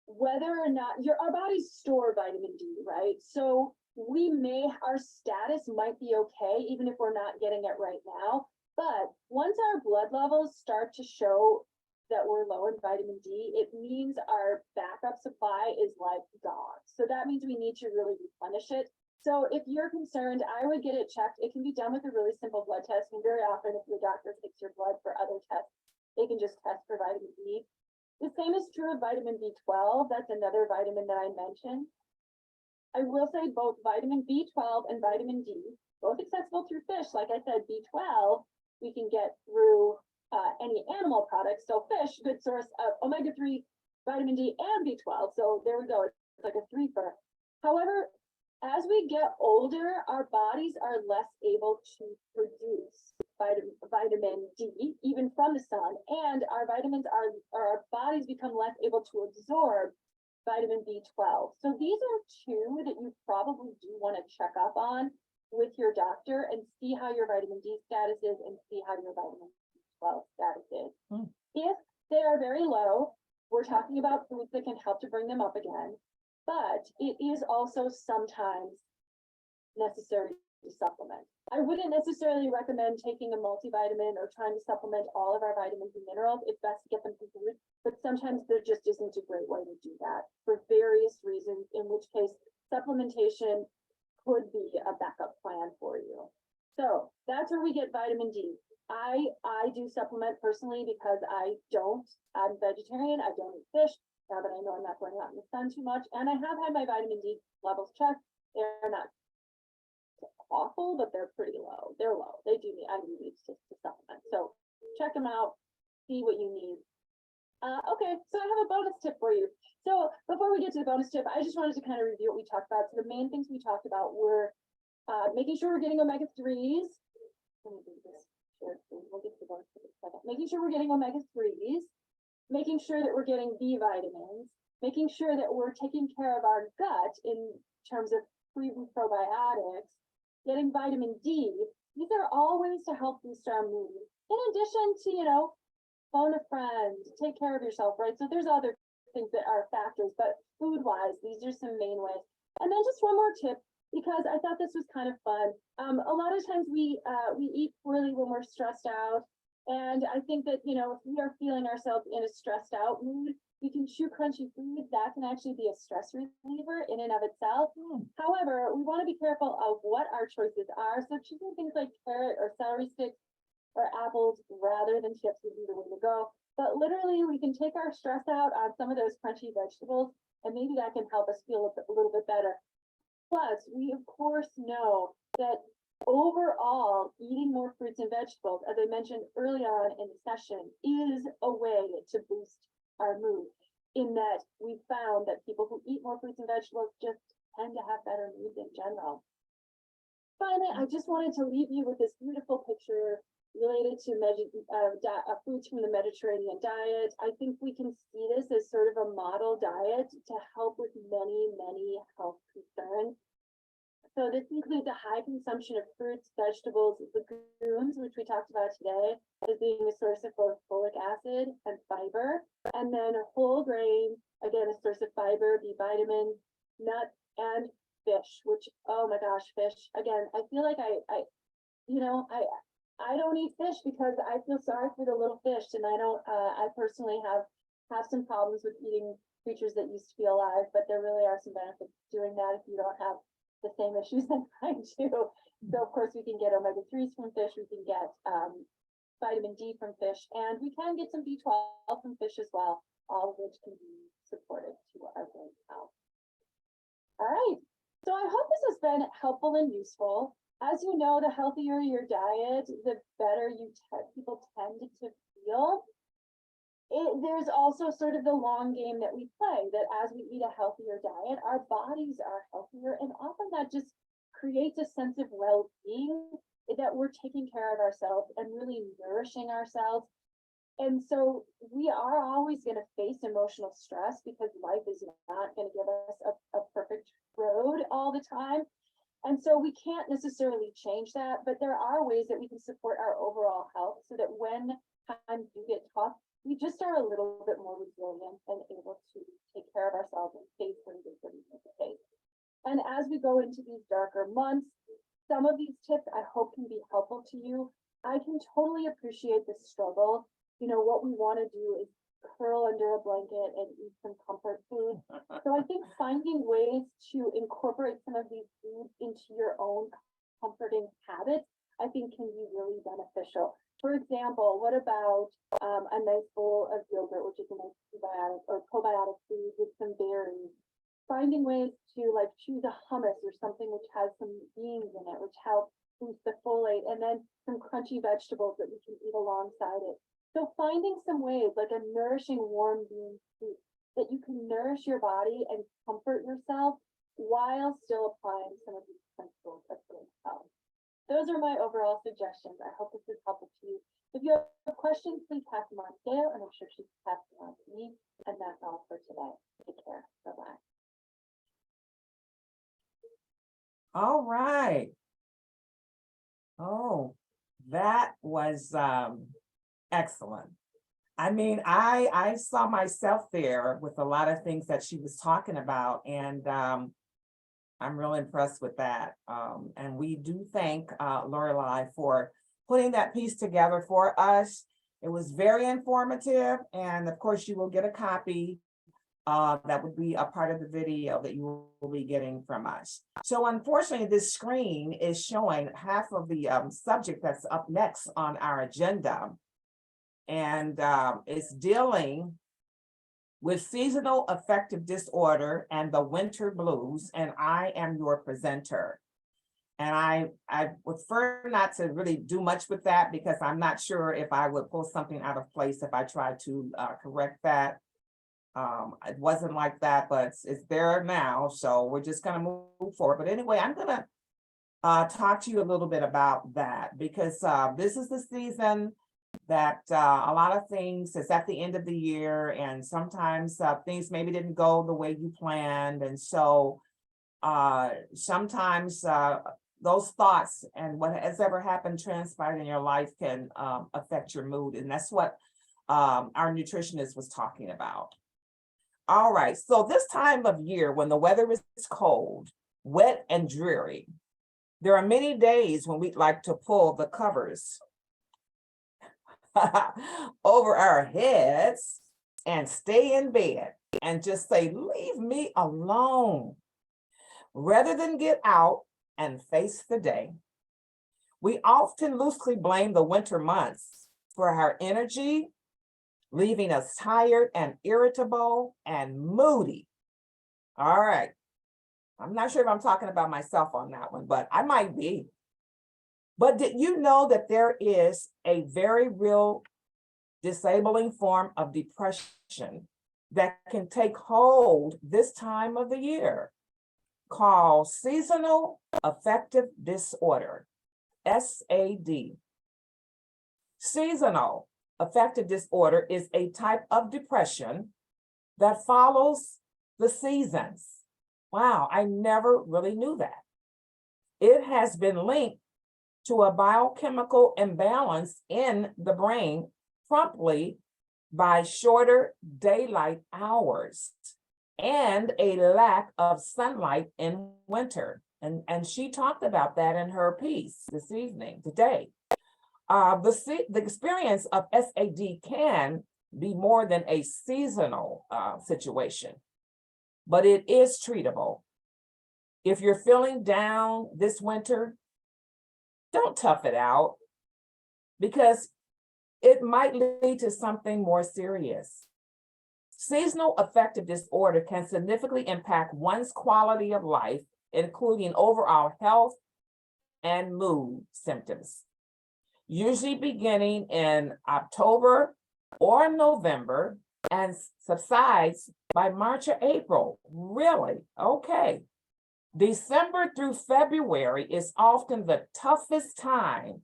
whether or not our bodies store vitamin D, right? So our status might be okay, even if we're not getting it right now. But once our blood levels start to show that we're low in vitamin D, it means our backup supply is like gone. So that means we need to really replenish it. So if you're concerned, I would get it checked. It can be done with a really simple blood test. And very often if your doctor takes your blood for other tests, they can just test for vitamin D. The same is true of vitamin B12. That's another vitamin that I mentioned. I will say both vitamin B12 and vitamin D, both accessible through fish. Like I said, B12, we can get through any animal products. So fish, good source of omega-3, vitamin D, and B12. So there we go. It's like a threefer. However, as we get older, our bodies are less able to produce vitamin D, even from the sun, and our bodies become less able to absorb vitamin B12. So these are two that you probably do want to check up on with your doctor and see how your vitamin D status is and see how your vitamin B12 status is. If they are very low, we're talking about foods that can help to bring them up again, but it is also sometimes necessary to supplement. I wouldn't necessarily recommend taking a multivitamin or trying to supplement all of our vitamins and minerals. It's best to get them from food, but sometimes there just isn't a great way to do that for various reasons, in which case supplementation could be a backup plan for you. So that's where we get vitamin D. I do supplement personally because I'm vegetarian, I don't eat fish, now that I know I'm not going out in the sun too much, and I have had my vitamin D levels checked. They're not awful, but they're pretty low. They're low. I do need to supplement. So check them out, see what you need. Okay, so I have a bonus tip for you. So before we get to the bonus tip, I just wanted to kind of review what we talked about. So the main things we talked about were making sure we're getting omega-3s. Let me do this. We'll get to the bonus tip in a second. Making sure we're getting omega-3s, making sure that we're getting B vitamins, making sure that we're taking care of our gut in terms of probiotics, getting vitamin D. These are all ways to help boost our mood. In addition to, phone a friend, take care of yourself, right? So there's other things that are factors, but food-wise, these are some main ways. And then just one more tip, because I thought this was kind of fun. A lot of times we eat poorly when we're stressed out. And I think that, if we are feeling ourselves in a stressed out mood, we can chew crunchy food. That can actually be a stress reliever in and of itself. However, we want to be careful of what our choices are. So choosing things like carrot or celery sticks or apples rather than chips would be the way to go. But literally, we can take our stress out on some of those crunchy vegetables, and maybe that can help us feel a little bit better. Plus, we of course know that overall, eating more fruits and vegetables, as I mentioned early on in the session, is a way to boost our mood, in that we found that people who eat more fruits and vegetables just tend to have better moods in general. Finally, I just wanted to leave you with this beautiful picture related to foods from the Mediterranean diet. I think we can see this as sort of a model diet to help with many, many health concerns. So this includes a high consumption of fruits, vegetables, legumes, which we talked about today, as being a source of both folic acid and fiber. And then whole grain, again, a source of fiber, B vitamins, nuts, and fish, which, oh my gosh, fish. Again, I feel like I don't eat fish because I feel sorry for the little fish, and I personally have some problems with eating creatures that used to be alive, but there really are some benefits to doing that if you don't have the same issues that I do. So of course we can get omega-3s from fish, we can get vitamin D from fish, and we can get some B12 from fish as well, all of which can be supportive to our brain health. All right, so I hope this has been helpful and useful. As you know, the healthier your diet, the better people tend to feel. There's also sort of the long game that we play, that as we eat a healthier diet, our bodies are healthier, and often that just creates a sense of well-being, that we're taking care of ourselves and really nourishing ourselves. And so we are always going to face emotional stress because life is not going to give us a perfect road all the time. And so we can't necessarily change that, but there are ways that we can support our overall health so that when times do get tough, we just are a little bit more resilient and able to take care of ourselves and face what it is that we need to face. And as we go into these darker months, some of these tips I hope can be helpful to you. I can totally appreciate the struggle. What we want to do is curl under a blanket and eat some comfort food. So I think finding ways to incorporate some of these foods into your own comforting habits, I think can be really beneficial. For example, what about a nice bowl of yogurt, which is a nice prebiotic or probiotic food with some berries? Finding ways to choose a hummus or something which has some beans in it, which help boost the folate, and then some crunchy vegetables that we can eat alongside it. So finding some ways, like a nourishing warm bean soup, that you can nourish your body and comfort yourself while still applying some of these principles of good health. Those are my overall suggestions. I hope this is helpful to you. If you have questions, please pass them on to Gail, and I'm sure she's passing them on to me. And that's all for today. Take care. Bye-bye. All right. Oh, that was excellent. I mean, I saw myself there with a lot of things that she was talking about, and I'm real impressed with that. And we do thank Lorelei for putting that piece together for us. It was very informative, and of course you will get a copy that would be a part of the video that you will be getting from us. So unfortunately, this screen is showing half of the subject that's up next on our agenda. And it's dealing with seasonal affective disorder and the winter blues. And I am your presenter. And I would prefer not to really do much with that because I'm not sure if I would pull something out of place if I tried to correct that. It wasn't like that, but it's there now. So we're just going to move forward. But anyway, I'm going to talk to you a little bit about that because this is the season that a lot of things is at the end of the year, and sometimes things maybe didn't go the way you planned. And so sometimes those thoughts and what has ever happened, transpired in your life can affect your mood. And that's what our nutritionist was talking about. All right, so this time of year when the weather is cold, wet, and dreary, there are many days when we'd like to pull the covers over our heads and stay in bed and just say, leave me alone, rather than get out and face the day. We often loosely blame the winter months for our energy, leaving us tired and irritable and moody. All right. I'm not sure if I'm talking about myself on that one, but I might be. But did you know that there is a very real disabling form of depression that can take hold this time of the year, called seasonal affective disorder, SAD? Seasonal affective disorder is a type of depression that follows the seasons. Wow, I never really knew that. It has been linked to a biochemical imbalance in the brain, promptly by shorter daylight hours and a lack of sunlight in winter. And she talked about that in her piece this evening, today. The experience of SAD can be more than a seasonal situation, but it is treatable. If you're feeling down this winter, don't tough it out, because it might lead to something more serious. Seasonal affective disorder can significantly impact one's quality of life, including overall health and mood symptoms. Usually beginning in October or November and subsides by March or April. Really? Okay. December through February is often the toughest time,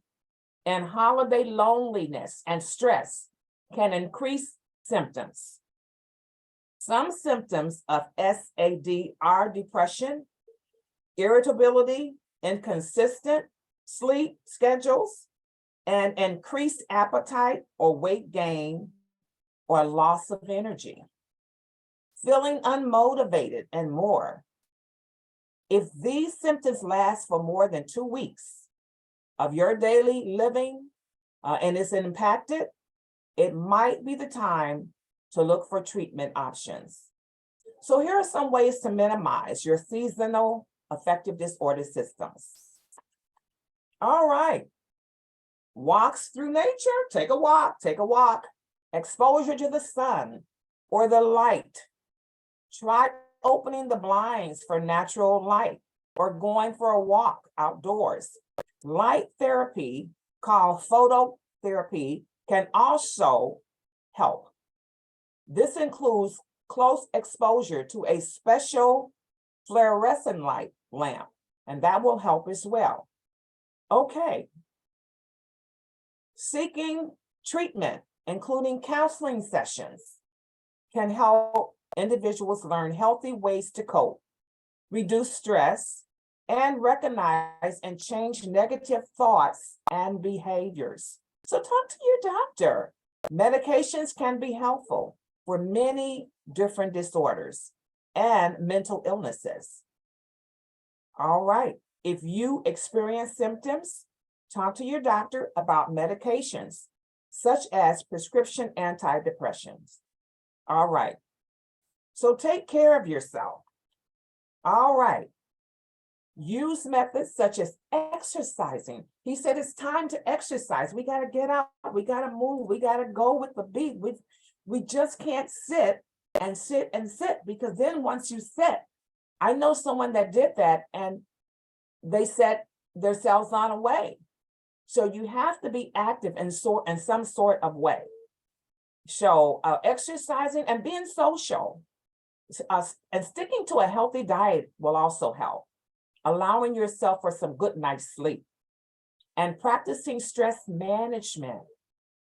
and holiday loneliness and stress can increase symptoms. Some symptoms of SAD are depression, irritability, inconsistent sleep schedules, and increased appetite or weight gain or loss of energy, feeling unmotivated, and more. If these symptoms last for more than 2 weeks of your daily living and is impacted, it might be the time to look for treatment options. So here are some ways to minimize your seasonal affective disorder symptoms. All right. Walks through nature, take a walk. Exposure to the sun or the light. Try opening the blinds for natural light or going for a walk outdoors. Light therapy, called phototherapy, can also help. This includes close exposure to a special fluorescent light lamp, and that will help as well. Okay. Seeking treatment, including counseling sessions, can help individuals learn healthy ways to cope, reduce stress, and recognize and change negative thoughts and behaviors. So talk to your doctor. Medications can be helpful for many different disorders and mental illnesses. All right, if you experience symptoms, talk to your doctor about medications, such as prescription antidepressants. All right, so take care of yourself. All right, use methods such as exercising. He said it's time to exercise. We got to get out, we got to move, we got to go with the beat. We just can't sit, because then once you sit, I know someone that did that and they set themselves on a way. So you have to be active in some sort of way. So exercising and being social and sticking to a healthy diet will also help. Allowing yourself for some good night's sleep and practicing stress management.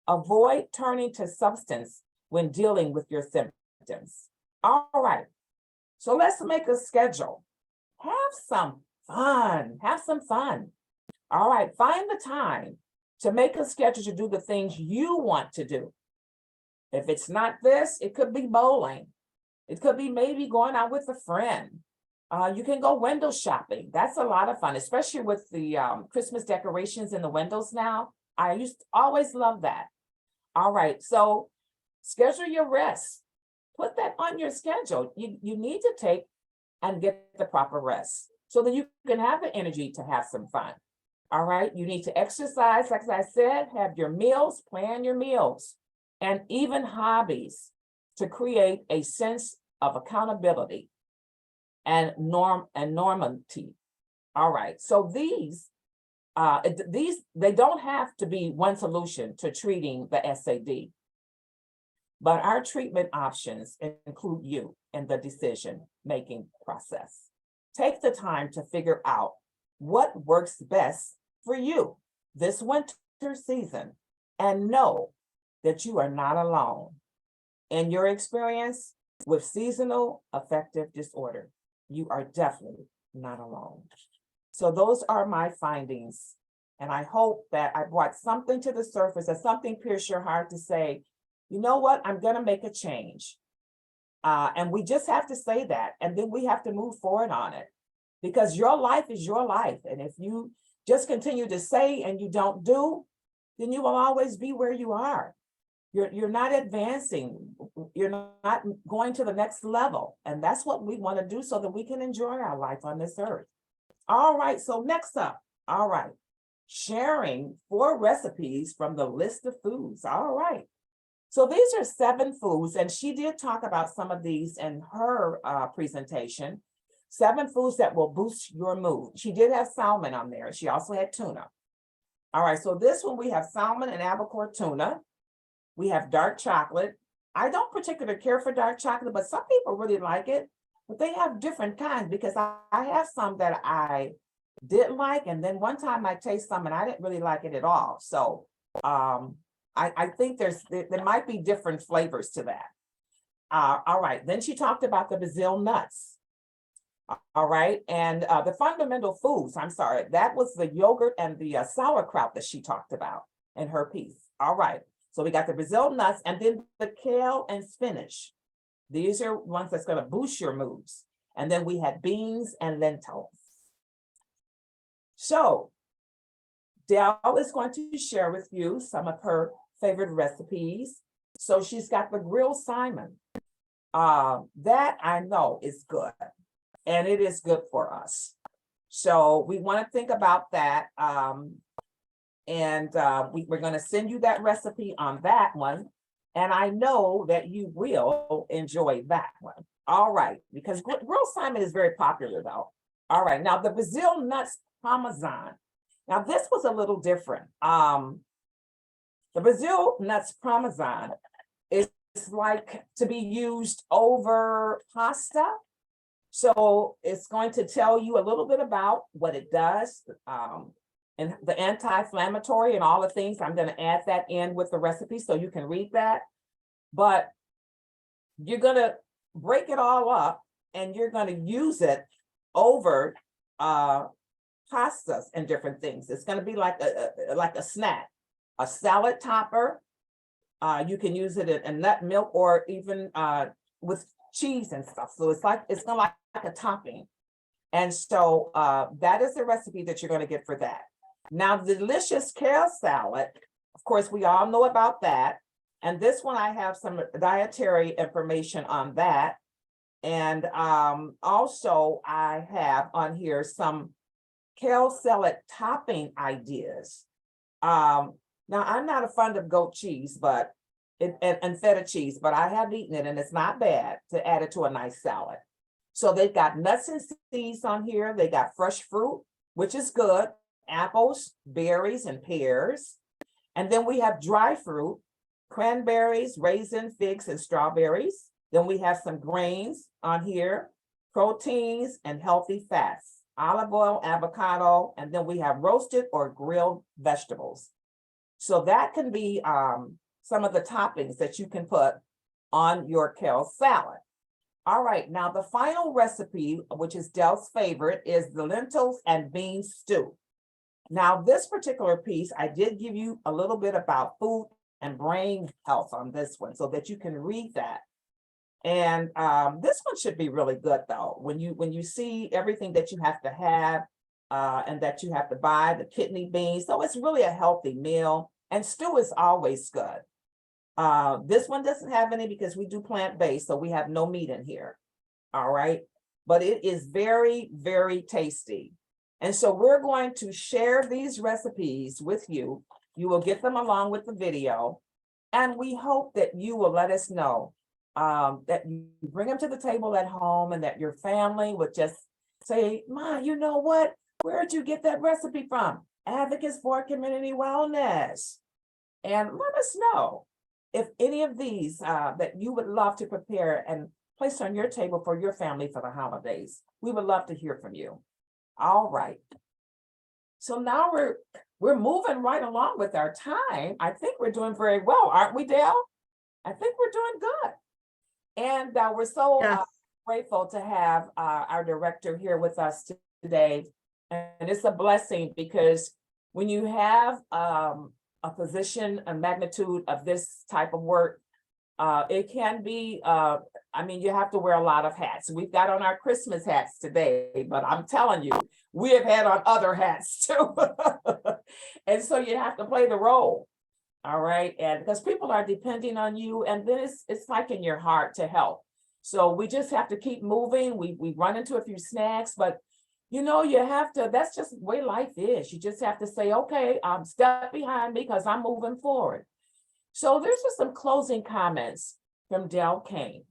Avoid turning to substance when dealing with your symptoms. All right, so let's make a schedule. Have some fun. All right, find the time to make a schedule to do the things you want to do. If it's not this, it could be bowling. It could be maybe going out with a friend. You can go window shopping. That's a lot of fun, especially with the Christmas decorations in the windows now. I used to always love that. All right, so schedule your rest. Put that on your schedule. You need to take and get the proper rest so that you can have the energy to have some fun. All right, you need to exercise, like I said, have your meals, plan your meals, and even hobbies to create a sense of accountability and normality. All right, so these they don't have to be one solution to treating the SAD, but our treatment options include you in the decision-making process. Take the time to figure out what works best for you this winter season and know that you are not alone in your experience with seasonal affective disorder. You are definitely not alone. So those are my findings. And I hope that I brought something to the surface, that something pierced your heart to say, you know what, I'm going to make a change. And we just have to say that, and then we have to move forward on it, because your life is your life. And if you just continue to say and you don't do, then you will always be where you are. You're not advancing. You're not going to the next level. And that's what we want to do so that we can enjoy our life on this earth. All right, so next up, all right, sharing 4 recipes from the list of foods. All right. So these are 7 foods, and she did talk about some of these in her presentation. 7 foods that will boost your mood. She did have salmon on there. She also had tuna. All right, so this one we have salmon and albacore tuna. We have dark chocolate. I don't particularly care for dark chocolate, but some people really like it. But they have different kinds, because I have some that I didn't like, and then one time I taste some and I didn't really like it at all. So I think there might be different flavors to that. All right, then she talked about the Brazil nuts. All right, and the fundamental foods, I'm sorry, that was the yogurt and the sauerkraut that she talked about in her piece. All right, so we got the Brazil nuts, and then the kale and spinach. These are ones that's going to boost your moods. And then we had beans and lentils. So Dell is going to share with you some of her favorite recipes. So she's got the grilled salmon. That I know is good, and it is good for us. So we want to think about that. We're going to send you that recipe on that one. And I know that you will enjoy that one. All right, because grilled salmon is very popular though. All right, now the Brazil nuts parmesan. Now this was a little different. The Brazil nuts parmesan is like to be used over pasta. So it's going to tell you a little bit about what it does, and the anti-inflammatory and all the things. I'm going to add that in with the recipe so you can read that. But you're going to break it all up and you're going to use it over pastas and different things. It's going to be like a snack, a salad topper. You can use it in nut milk or even with cheese and stuff. So it's going to like a topping. And so that is the recipe that you're going to get for that. Now, the delicious kale salad, of course, we all know about that. And this one, I have some dietary information on that. And also I have on here some kale salad topping ideas. Now, I'm not a fan of goat cheese, but and feta cheese, but I have eaten it and it's not bad to add it to a nice salad. So they've got nuts and seeds on here. They got fresh fruit, which is good. Apples, berries, and pears. And then we have dry fruit, cranberries, raisins, figs, and strawberries. Then we have some grains on here, proteins and healthy fats, olive oil, avocado, and then we have roasted or grilled vegetables. So that can be some of the toppings that you can put on your kale salad. All right, now the final recipe, which is Dell's favorite, is the lentils and beans stew. Now, this particular piece, I did give you a little bit about food and brain health on this one so that you can read that. And this one should be really good though. When you see everything that you have to have and that you have to buy, the kidney beans. So it's really a healthy meal, and stew is always good. This one doesn't have any because we do plant-based, so we have no meat in here. All right, but it is very, very tasty. And so we're going to share these recipes with you. You will get them along with the video. And we hope that you will let us know that you bring them to the table at home and that your family would just say, Ma, you know what? Where'd you get that recipe from? Advocates for Community Wellness. And let us know if any of these that you would love to prepare and place on your table for your family for the holidays. We would love to hear from you. All right. So now we're we're moving right along with our time. I think we're doing very well, aren't we, Dale? I think we're doing good. And we're so Yes. grateful to have our director here with us today. And it's a blessing because when you have a position, a magnitude of this type of work, it can be, I mean, you have to wear a lot of hats. We've got on our Christmas hats today, but I'm telling you, we have had on other hats too. And so you have to play the role. All right. And because people are depending on you, and then it's like in your heart to help. So we just have to keep moving. We run into a few snags, but you know, you have to, that's just the way life is. You just have to say, okay, step behind me because I'm moving forward. So there's just some closing comments from Del Kane.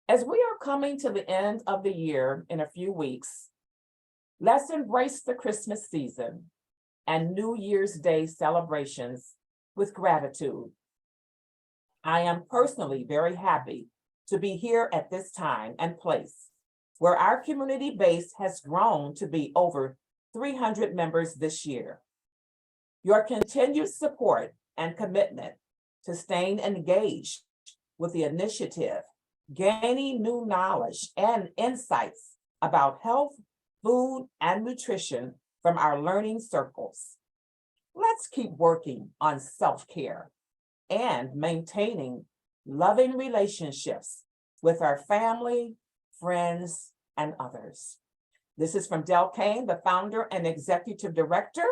As we are coming to the end of the year in a few weeks, let's embrace the Christmas season and New Year's Day celebrations with gratitude. I am personally very happy to be here at this time and place where our community base has grown to be over 300 members this year. Your continued support and commitment to staying engaged with the initiative, gaining new knowledge and insights about health, food, and nutrition from our learning circles. Let's keep working on self-care and maintaining loving relationships with our family, friends, and others. This is from Del Kane, the founder and executive director,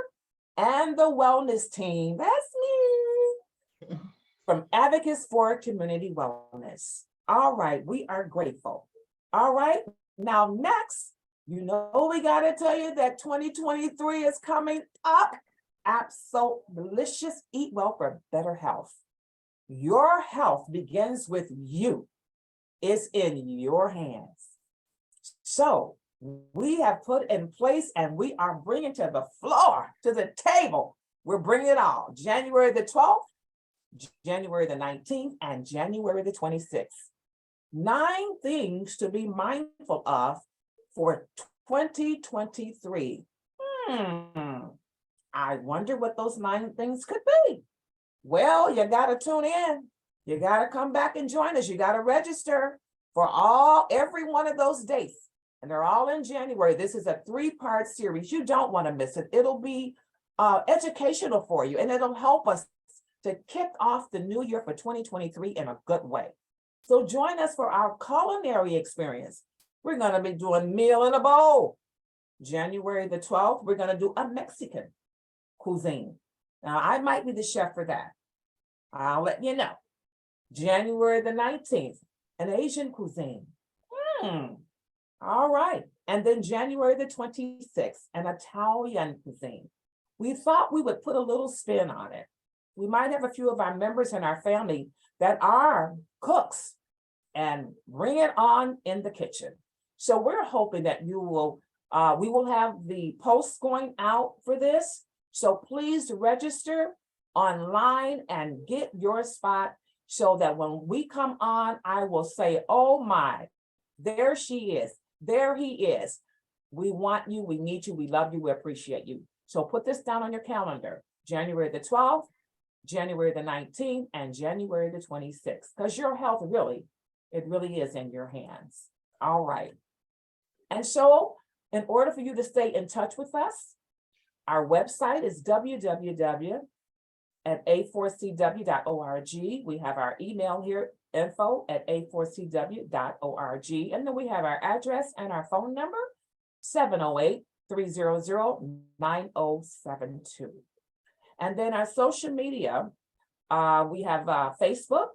and the wellness team. That's me. From Advocates for Community Wellness. All right, we are grateful. All right, now next, you know we got to tell you that 2023 is coming up. ABSOL Delicious Eat Well for better health. Your health begins with you. It's in your hands. So we have put in place and we are bringing to the floor, to the table. We're bringing it all. January the 12th, January the 19th, and January the 26th. 9 things to be mindful of for 2023. I wonder what those 9 things could be. Well, you got to tune in. You got to come back and join us. You got to register for every one of those dates. And they're all in January. This is a 3-part series. You don't want to miss it. It'll be educational for you, and it'll help us to kick off the new year for 2023 in a good way. So join us for our culinary experience. We're going to be doing Meal in a Bowl. January the 12th, we're going to do a Mexican cuisine. Now, I might be the chef for that. I'll let you know. January the 19th, an Asian cuisine. All right. And then January the 26th, an Italian cuisine. We thought we would put a little spin on it. We might have a few of our members in our family that are cooks and bring it on in the kitchen. So we're hoping that you will, we will have the posts going out for this. So please register online and get your spot so that when we come on, I will say, oh my, there she is, there he is. We want you, we need you, we love you, we appreciate you. So put this down on your calendar, January the 12th, January the 19th, and January the 26th, because your health really, it really is in your hands. All right. And so in order for you to stay in touch with us, our website is www.a4cw.org. We have our email here, info@a4cw.org. And then we have our address and our phone number, 708-300-9072. And then our social media, we have Facebook,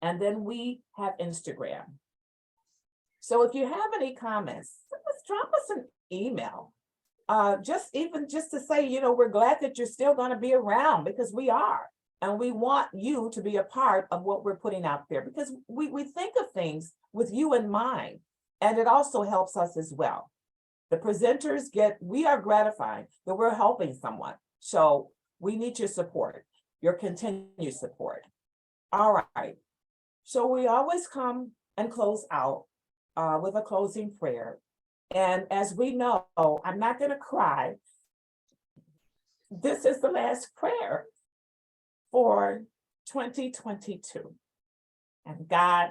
and then we have Instagram. So if you have any comments, drop us an email. Just to say, you know, we're glad that you're still going to be around, because we are. And we want you to be a part of what we're putting out there, because we think of things with you in mind. And it also helps us as well. The presenters we are gratified that we're helping someone. So we need your support, your continued support. All right. So we always come and close out with a closing prayer. And as we know, I'm not going to cry. this is the last prayer for 2022. And God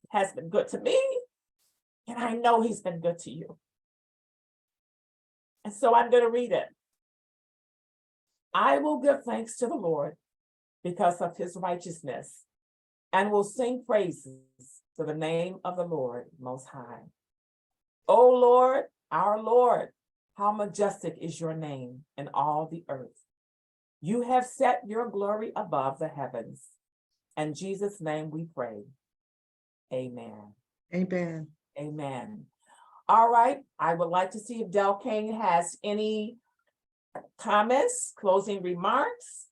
has been good to me, and I know he's been good to you. And so I'm going to read it. I will give thanks to the Lord because of his righteousness, and will sing praises to the name of the Lord Most High. O Lord, our Lord, how majestic is your name in all the earth. You have set your glory above the heavens. In Jesus' name we pray. Amen. Amen. Amen. All right, I would like to see if Del King has any comments, closing remarks,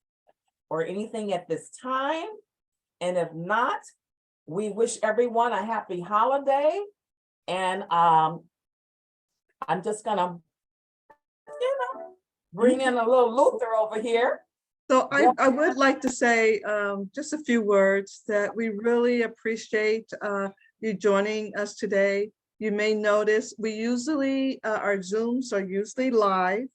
or anything at this time. And if not, we wish everyone a happy holiday. And I'm just gonna, bring in a little Luther over here. So I would like to say just a few words that we really appreciate you joining us today. You may notice we usually, our Zooms are usually live,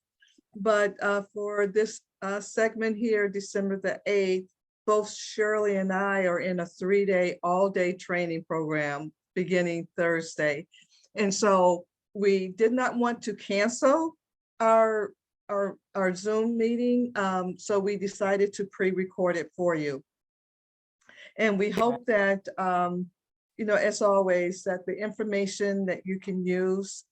but for this segment here, December the 8th, both Shirley and I are in a 3-day, all-day training program beginning Thursday. And so we did not want to cancel our Zoom meeting, so we decided to pre-record it for you. And we hope that, as always, that the information that you can use,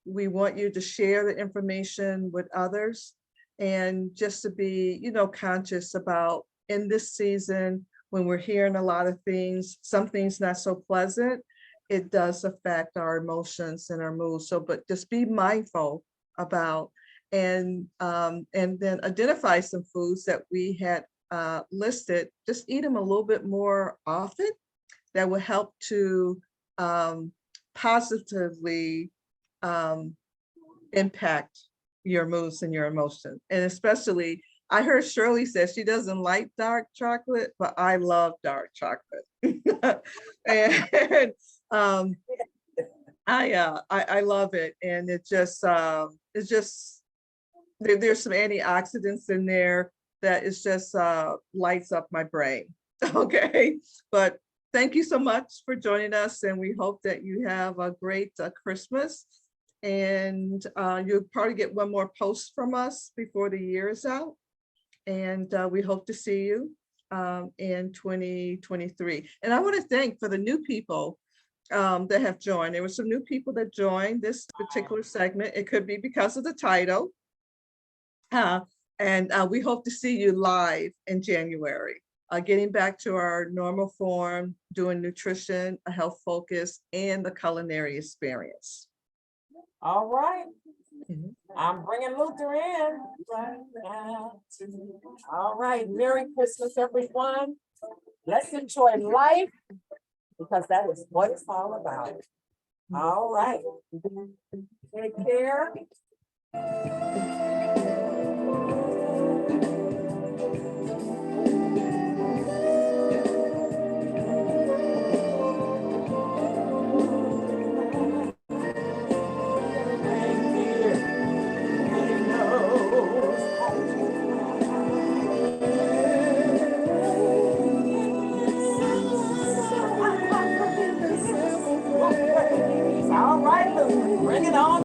we want you to share the information with others, and just to be, conscious about in this season, when we're hearing a lot of things, some things not so pleasant, it does affect our emotions and our moods. So, but just be mindful about, and then identify some foods that we had listed, just eat them a little bit more often. That will help to positively impact your moods and your emotions. And especially, I heard Shirley says she doesn't like dark chocolate, but I love dark chocolate. And I love it. And it's just there's some antioxidants in there that is just lights up my brain. Okay, but thank you so much for joining us, and we hope that you have a great Christmas. And you'll probably get one more post from us before the year is out. And we hope to see you in 2023. And I want to thank for the new people that have joined. There were some new people that joined this particular segment. It could be because of the title. And we hope to see you live in January, getting back to our normal form, doing nutrition, a health focus, and the culinary experience. All right. Mhm. I'm bringing Luther in right now. All right. Merry Christmas, everyone. Let's enjoy life, because that is what it's all about. All right. Take care.